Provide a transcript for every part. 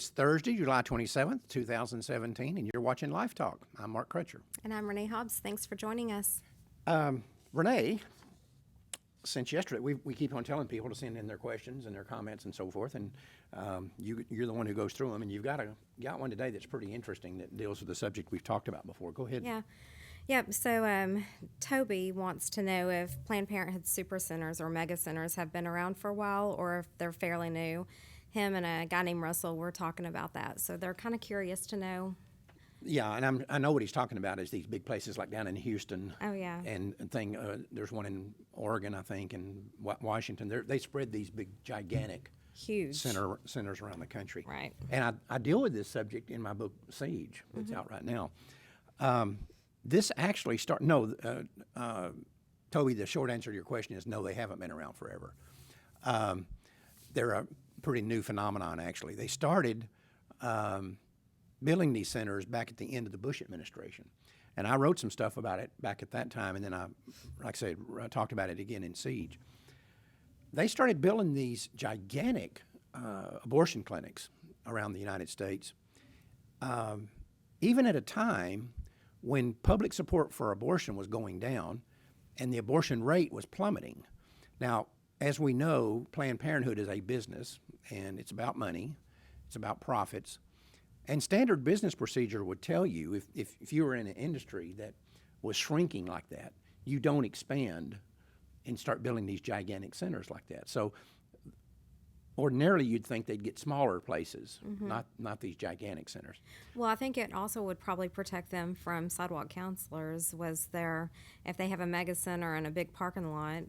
It's Thursday, July 27th, 2017, and you're watching Life Talk. I'm Mark Crutcher. And I'm Renee Hobbs. Thanks for joining us. Renee, since yesterday, we keep on telling people to send in their questions and their comments and so forth, and you're the one who goes through them, and you've got one today that's pretty interesting that deals with the subject we've talked about before. Go ahead. Yeah. Yep. So Toby wants to know if Planned Parenthood super centers or mega centers have been around for a while or if they're fairly new. Him and a guy named Russell were talking about that. So they're kind of curious to know. Yeah, and I know what he's talking about is these big places like down in Houston. Oh, yeah. And there's one in Oregon, I think, and Washington. They spread these big, gigantic, huge centers around the country. Right. And I deal with this subject in my book Siege. It's out right now. This actually Toby, the short answer to your question is no, they haven't been around forever. They're a pretty new phenomenon, actually. They started building these centers back at the end of the Bush administration. And I wrote some stuff about it back at that time, and then I talked about it again in Siege. They started building these gigantic abortion clinics around the United States, even at a time when public support for abortion was going down and the abortion rate was plummeting. Now, as we know, Planned Parenthood is a business, and it's about money, it's about profits. And standard business procedure would tell you if you were in an industry that was shrinking like that, you don't expand and start building these gigantic centers like that. So ordinarily you'd think they'd get smaller places, not these gigantic centers. Well, I think it also would probably protect them from sidewalk counselors. If they have a mega center and a big parking lot.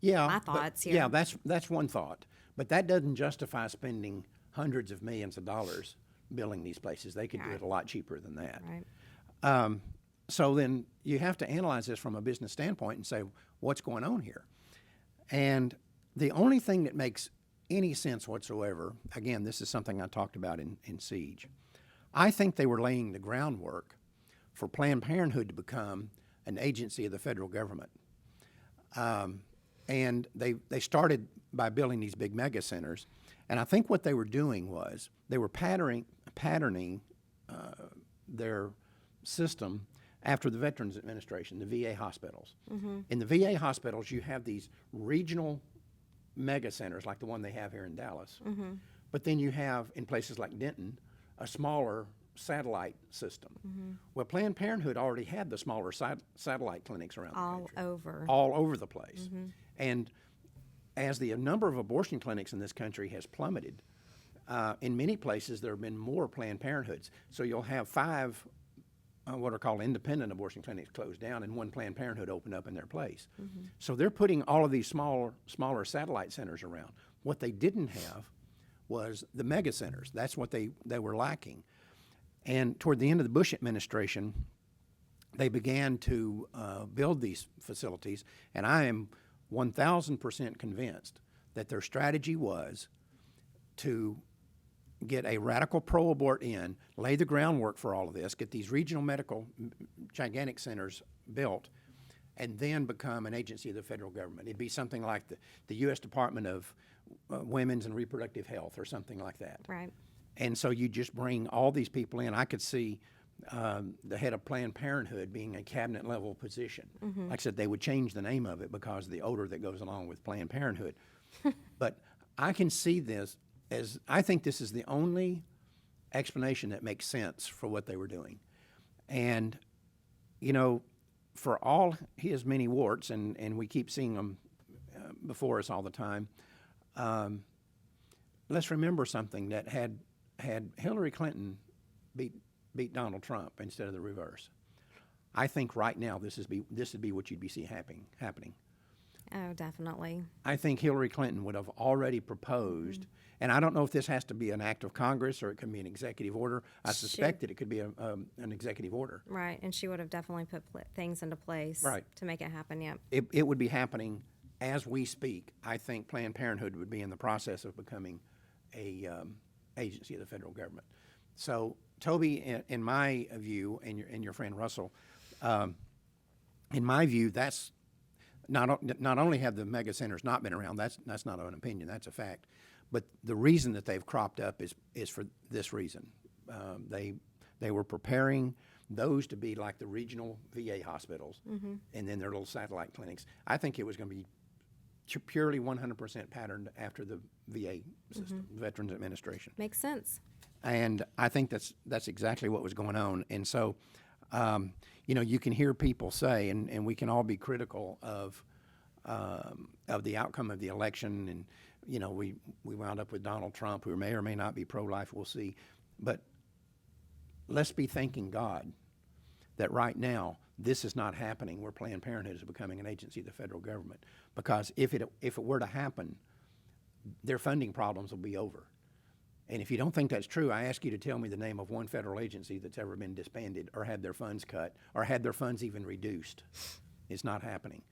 Yeah, my thoughts here. Yeah, that's one thought. But that doesn't justify spending hundreds of millions of dollars building these places. They could do it a lot cheaper than that. Right. So then you have to analyze this from a business standpoint and say, what's going on here? And the only thing that makes any sense whatsoever, again, this is something I talked about in Siege, I think they were laying the groundwork for Planned Parenthood to become an agency of the federal government. And they started by building these big mega centers. And I think what they were doing was they were patterning their system after the Veterans Administration, the VA hospitals. In the VA hospitals, you have these regional mega centers like the one they have here in Dallas. But then you have, in places like Denton, a smaller satellite system. Well, Planned Parenthood already had the smaller satellite clinics around the country. All over the place. And as the number of abortion clinics in this country has plummeted, in many places there have been more Planned Parenthoods. So you'll have 5 what are called independent abortion clinics closed down and one Planned Parenthood opened up in their place. So they're putting all of these smaller satellite centers around. What they didn't have was the mega centers. That's what they were lacking. And toward the end of the Bush administration, they began to build these facilities, and I am 1,000% convinced that their strategy was to get a radical pro-abort in, lay the groundwork for all of this, get these regional medical gigantic centers built, and then become an agency of the federal government. It'd be something like the U.S. Department of Women's and Reproductive Health or something like that. Right. And so you just bring all these people in. I could see the head of Planned Parenthood being a cabinet level position. Like I said, they would change the name of it because of the odor that goes along with Planned Parenthood. But I can see this as, I think this is the only explanation that makes sense for what they were doing. And, you know, for all his many warts, and we keep seeing them before us all the time, let's remember something, that had Hillary Clinton beat Donald Trump instead of the reverse, I think right now this would be what you'd be seeing happening. Oh, definitely. I think Hillary Clinton would have already proposed, and I don't know if this has to be an act of Congress or it can be an executive order. I suspect that it could be an executive order. Right, and she would have definitely put things into place to make it happen, yeah. It would be happening as we speak. I think Planned Parenthood would be in the process of becoming a agency of the federal government. So, Toby, in my view, and your friend Russell, in my view, that's not only have the mega centers not been around, that's not an opinion, that's a fact, But the reason that they've cropped up is for this reason. They were preparing those to be like the regional VA hospitals, and then their little satellite clinics. I think it was going to be purely 100% patterned after the VA system, Veterans Administration. Makes sense. And I think that's exactly what was going on. And so, you can hear people say, and we can all be critical of the outcome of the election. And, we wound up with Donald Trump, who may or may not be pro-life, we'll see. But let's be thanking God that right now this is not happening where Planned Parenthood is becoming an agency of the federal government. Because if it were to happen, their funding problems will be over. And if you don't think that's true, I ask you to tell me the name of one federal agency that's ever been disbanded or had their funds cut or had their funds even reduced. It's not happening.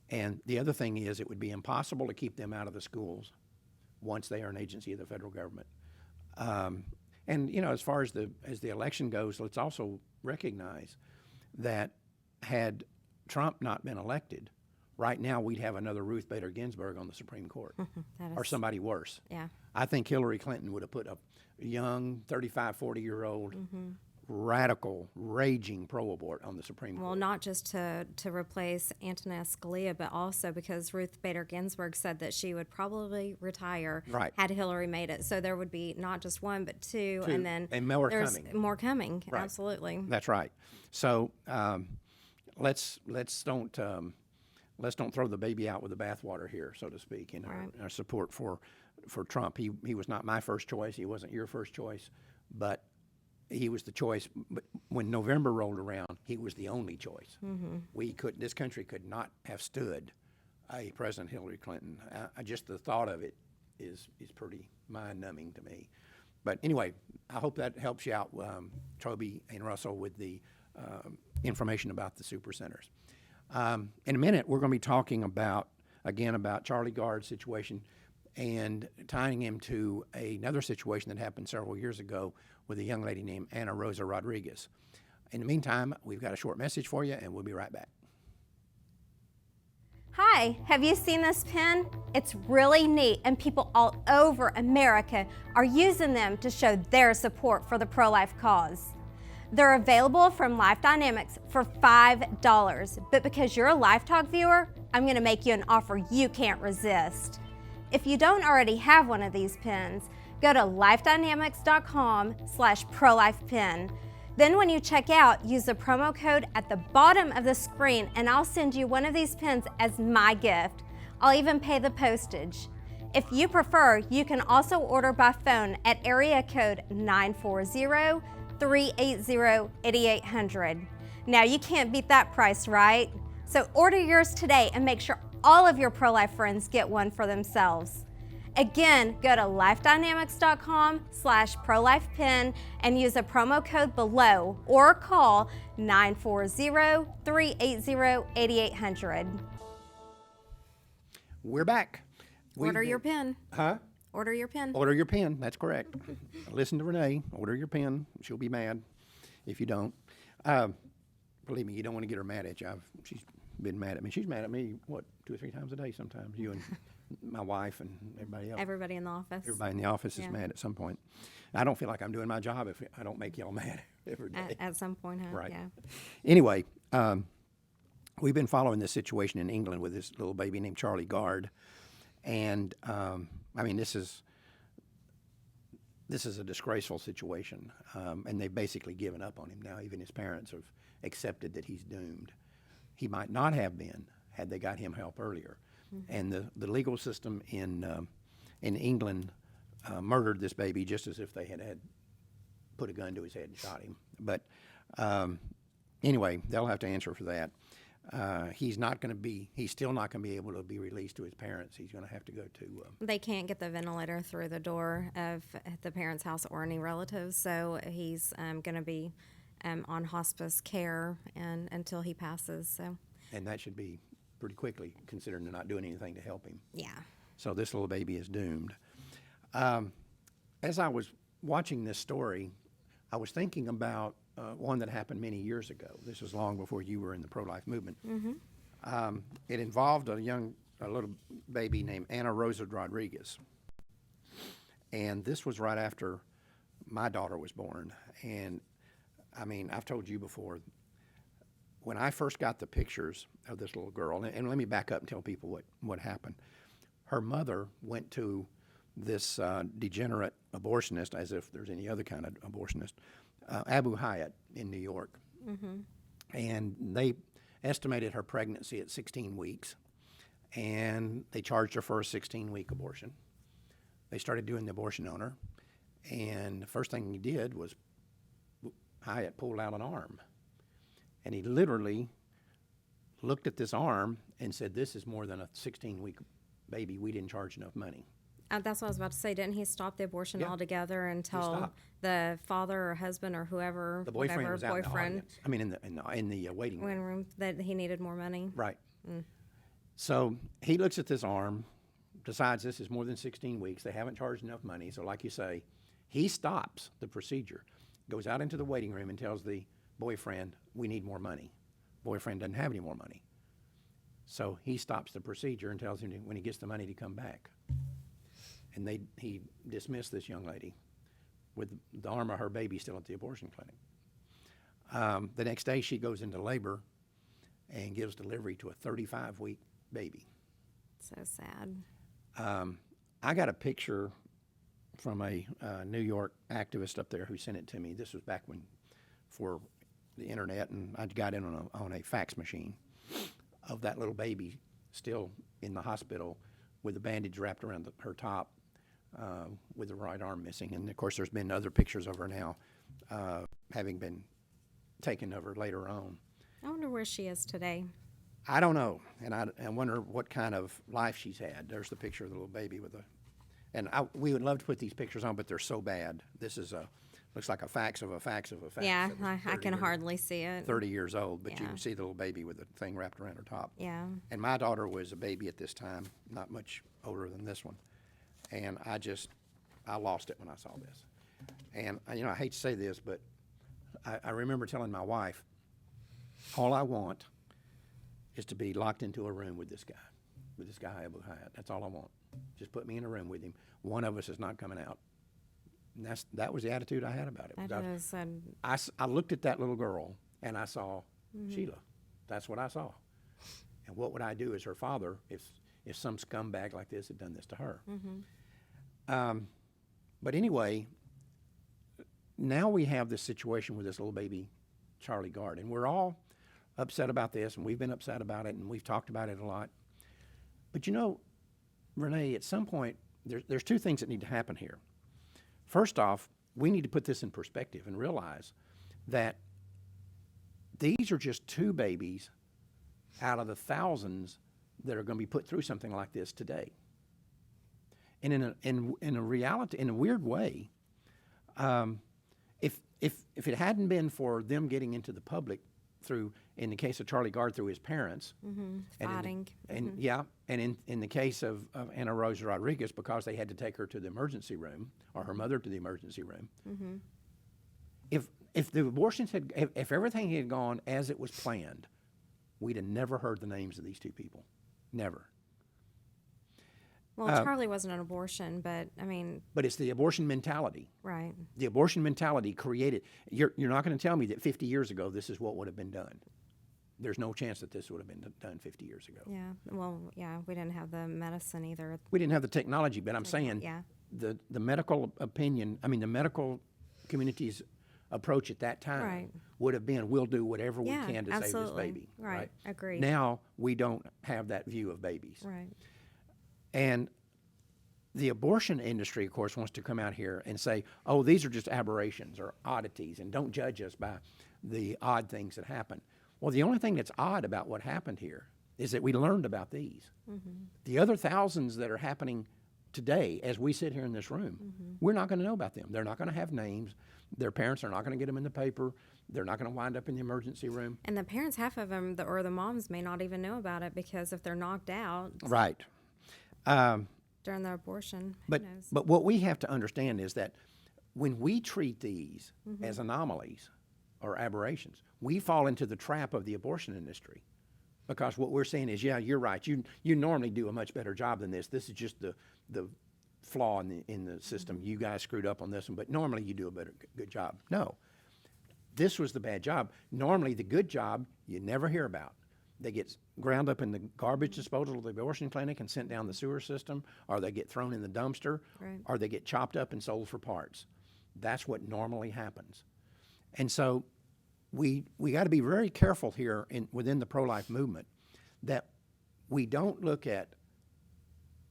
And the other thing is, it would be impossible to keep them out of the schools once they are an agency of the federal government. And as far as the election goes, let's also recognize that had Trump not been elected, right now we'd have another Ruth Bader Ginsburg on the Supreme Court, or somebody worse. Yeah. I think Hillary Clinton would have put a young 35, 40-year-old radical, raging pro-abort on the Supreme Court. Well, not just to replace Antonin Scalia, but also because Ruth Bader Ginsburg said that she would probably retire had Hillary made it. So there would be not just one, but two, and then more there's coming. more coming. Right. Absolutely. That's right. So let's don't throw the baby out with the bathwater here, so to speak, in our support for Trump. He was not my first choice. He wasn't your first choice, but he was the choice. But when November rolled around, he was the only choice. This country could not have stood a President Hillary Clinton. Just the thought of it is pretty mind-numbing to me. But anyway, I hope that helps you out, Toby and Russell, with the information about the super centers. In a minute, we're going to be talking about Charlie Gard's situation and tying him to another situation that happened several years ago with a young lady named Rosa Rodriguez. In the meantime, we've got a short message for you, and we'll be right back. Hi, have you seen this pen? It's really neat, and people all over America are using them to show their support for the pro-life cause. They're available from Life Dynamics for $5, but because you're a Life Talk viewer, I'm going to make you an offer you can't resist. If you don't already have one of these pens, go to lifedynamics.com/prolifepen. Then when you check out, use the promo code at the bottom of the screen and I'll send you one of these pens as my gift. I'll even pay the postage. If you prefer, you can also order by phone at area code 940-380-8800. Now you can't beat that price, right? So order yours today and make sure all of your pro-life friends get one for themselves. Again, go to lifedynamics.com/prolifepen and use a promo code below or call 940-380-8800. We're back. Order your pen. Huh? Order your pen. Order your pen. That's correct. Listen to Renee. Order your pen. She'll be mad if you don't. Believe me, you don't want to get her mad at you. She's been mad at me. She's mad at me, 2 or 3 times a day sometimes. You and my wife and everybody else. Everybody in the office. Everybody in the office is mad at some point. I don't feel like I'm doing my job if I don't make y'all mad every day. At some point, huh? Right. Yeah. Anyway, we've been following this situation in England with this little baby named Charlie Gard. And, this is a disgraceful situation. And they've basically given up on him now. Even his parents have accepted that he's doomed. He might not have been had they got him help earlier. Mm-hmm. And the legal system in England murdered this baby just as if they had put a gun to his head and shot him. But anyway, they'll have to answer for that. He's still not going to be able to be released to his parents. He's going to have to go to... They can't get the ventilator through the door of the parents' house or any relatives, so he's going to be on hospice care until he passes. So. And that should be pretty quickly, considering they're not doing anything to help him. Yeah. So this little baby is doomed. As I was watching this story, I was thinking about one that happened many years ago. This was long before you were in the pro-life movement. Mm-hmm. It involved a little baby named Rosa Rodriguez. And this was right after my daughter was born. And I mean, I've told you before, when I first got the pictures of this little girl, and let me back up and tell people what happened. Her mother went to this degenerate abortionist, as if there's any other kind of abortionist, Abu Hayat in New York. And they estimated her pregnancy at 16 weeks, and they charged her for a 16-week abortion. They started doing the abortion on her, and the first thing he did was Hyatt pulled out an arm, and he literally looked at this arm and said, "This is more than a 16-week baby. We didn't charge enough money." That's what I was about to say. Didn't he stop the abortion Yeah. altogether until stopped. the father or husband or whoever, The boyfriend whatever was out in the boyfriend, audience. I mean, in the waiting room. went room that he needed more money? Right. So he looks at this arm, decides this is more than 16 weeks. They haven't charged enough money. So like you say, he stops the procedure, goes out into the waiting room and tells the boyfriend, "We need more money." Boyfriend doesn't have any more money. So he stops the procedure and tells him when he gets the money to come back. And he dismissed this young lady with the arm of her baby still at the abortion clinic. The next day she goes into labor and gives delivery to a 35-week baby. So sad. I got a picture from a New York activist up there who sent it to me. This was back when, for the internet, and I got in on a fax machine of that little baby still in the hospital with a bandage wrapped around her top, with the right arm missing. And of course, there's been other pictures of her now, having been taken of her later on. I wonder where she is today. I don't know, and I wonder what kind of life she's had. There's the picture of the little baby with and we would love to put these pictures on, but they're so bad. This is looks like a fax of a fax of a fax. Yeah, that was I 30 can years- hardly see it. 30 years old, but you Yeah. can see the little baby with the thing wrapped around her top. Yeah. And my daughter was a baby at this time, not much older than this one. And I lost it when I saw this. And, I hate to say this, but I remember telling my wife, all I want is to be locked into a room with this guy, Abu Hayat. That's all I want. Just put me in a room with him. One of us is not coming out. And that was the attitude I had about it. That is, I looked at that little girl and I saw Sheila. That's what I saw. And what would I do as her father if some scumbag like this had done this to her? But anyway, now we have this situation with this little baby, Charlie Gard, and we're all upset about this, and we've been upset about it, and we've talked about it a lot. But Renee, at some point, there's two things that need to happen here. First off, we need to put this in perspective and realize that these are just two babies out of the thousands that are going to be put through something like this today. And in a reality, in a weird way, if it hadn't been for them getting into the public through, in the case of Charlie Gard, through his parents, fighting. and in the case of Anna Rosa Rodriguez, because they had to take her to the emergency room, or her mother to the emergency room. If the abortions if everything had gone as it was planned, we'd have never heard the names of these two people, never. Well, Charlie wasn't an abortion, but I mean, But it's the abortion mentality. right. The abortion mentality created. You're not going to tell me that 50 years ago this is what would have been done. There's no chance that this would have been done 50 years ago. Yeah. Well, yeah, we didn't have the medicine either. We didn't have the technology, but I'm saying Yeah. the medical opinion, the medical community's approach at that time Right. would have been, we'll do whatever Yeah, we can to absolutely. save this baby. Right. Agreed. Now we don't have that view of babies. Right. And the abortion industry, of course, wants to come out here and say, oh, these are just aberrations or oddities, and don't judge us by the odd things that happen. Well, the only thing that's odd about what happened here is that we learned about these. The other thousands that are happening today, as we sit here in this room, we're not going to know about them. They're not going to have names. Their parents are not going to get them in the paper. They're not going to wind up in the emergency room. And the parents, half of them, or the moms, may not even know about it because if they're knocked out Right. during their abortion, But who knows? but what we have to understand is that when we treat these as anomalies or aberrations, we fall into the trap of the abortion industry, because what we're saying is, yeah, you're right. You normally do a much better job than this. This is just the flaw in the system. You guys screwed up on this one, but normally you do a good job. No, this was the bad job. Normally the good job you never hear about. They get ground up in the garbage disposal of the abortion clinic and sent down the sewer system, or they get thrown in the dumpster, Right. or they get chopped up and sold for parts. That's what normally happens. And so we got to be very careful here within the pro-life movement that we don't look at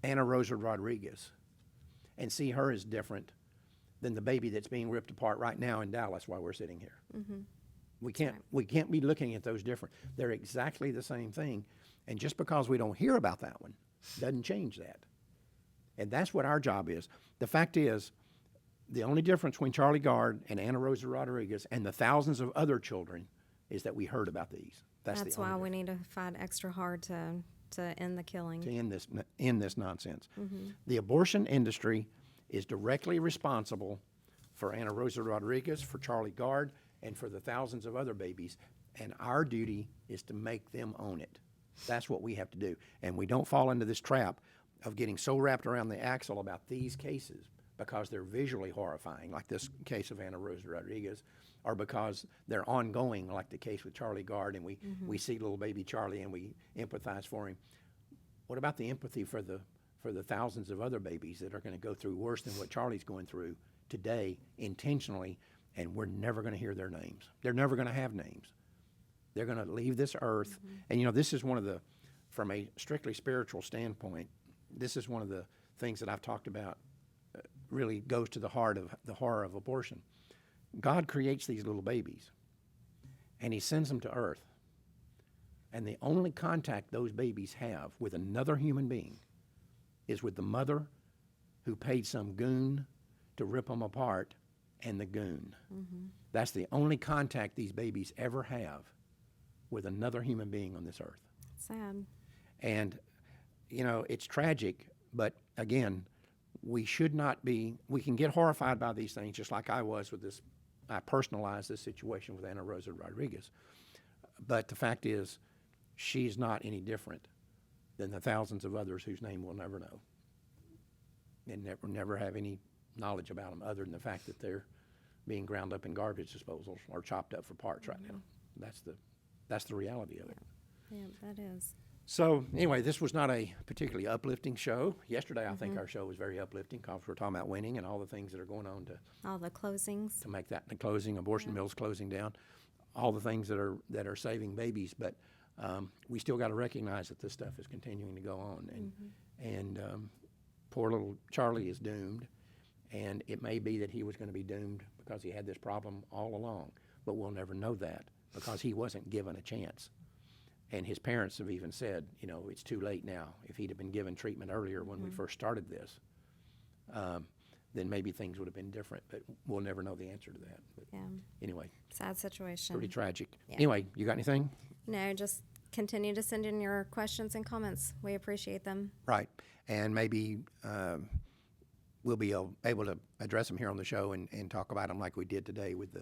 Anna Rosa Rodriguez and see her as different than the baby that's being ripped apart right now in Dallas while we're sitting here. Mm-hmm. We can't be looking at those different. They're exactly the same thing. And just because we don't hear about that one doesn't change that. And that's what our job is. The fact is, the only difference between Charlie Gard and Anna Rosa Rodriguez and the thousands of other children is that we heard about these. That's the why only we need to fight extra hard to end the killing. to end this nonsense. The abortion industry is directly responsible for Anna Rosa Rodriguez, for Charlie Gard, and for the thousands of other babies. And our duty is to make them own it. That's what we have to do. And we don't fall into this trap of getting so wrapped around the axle about these cases because they're visually horrifying, like this case of Anna Rosa Rodriguez, or because they're ongoing, like the case with Charlie Gard, and we see little baby Charlie and we empathize for him. What about the empathy for the thousands of other babies that are going to go through worse than what Charlie's going through today intentionally, and we're never going to hear their names. They're never going to have names. They're going to leave this earth. And, this is one of the, from a strictly spiritual standpoint, this is one of the things that I've talked about really goes to the heart of the horror of abortion. God creates these little babies, and he sends them to earth. And the only contact those babies have with another human being is with the mother who paid some goon to rip them apart and the goon. That's the only contact these babies ever have with another human being on this earth. Sad. And, it's tragic, but again, we should not be, we can get horrified by these things just like I was with this. I personalized this situation with Anna Rosa Rodriguez. But the fact is, she's not any different than the thousands of others whose name we'll never know and never have any knowledge about them other than the fact that they're being ground up in garbage disposals or chopped up for parts right now. That's the reality of it. Yeah, that is. So anyway, this was not a particularly uplifting show. Yesterday, I think our show was very uplifting because we're talking about winning and all the things that are going on All the closings. to make that the closing, abortion mills closing down, all the things that are saving babies. But we still got to recognize that this stuff is continuing to go on, and poor little Charlie is doomed. And it may be that he was going to be doomed because he had this problem all along, but we'll never know that because he wasn't given a chance. And his parents have even said, it's too late now. If he'd have been given treatment earlier when we first started this, then maybe things would have been different, but we'll never know the answer to that. But Yeah. anyway, Sad situation. pretty tragic. Yeah. Anyway, you got anything? No, just continue to send in your questions and comments. We appreciate them. Right. And maybe we'll be able to address them here on the show and talk about them like we did today with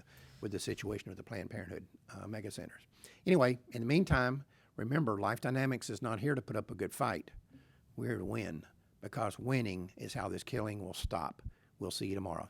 the situation with the Planned Parenthood mega centers. Anyway, in the meantime, remember, Life Dynamics is not here to put up a good fight. We're here to win because winning is how this killing will stop. We'll see you tomorrow.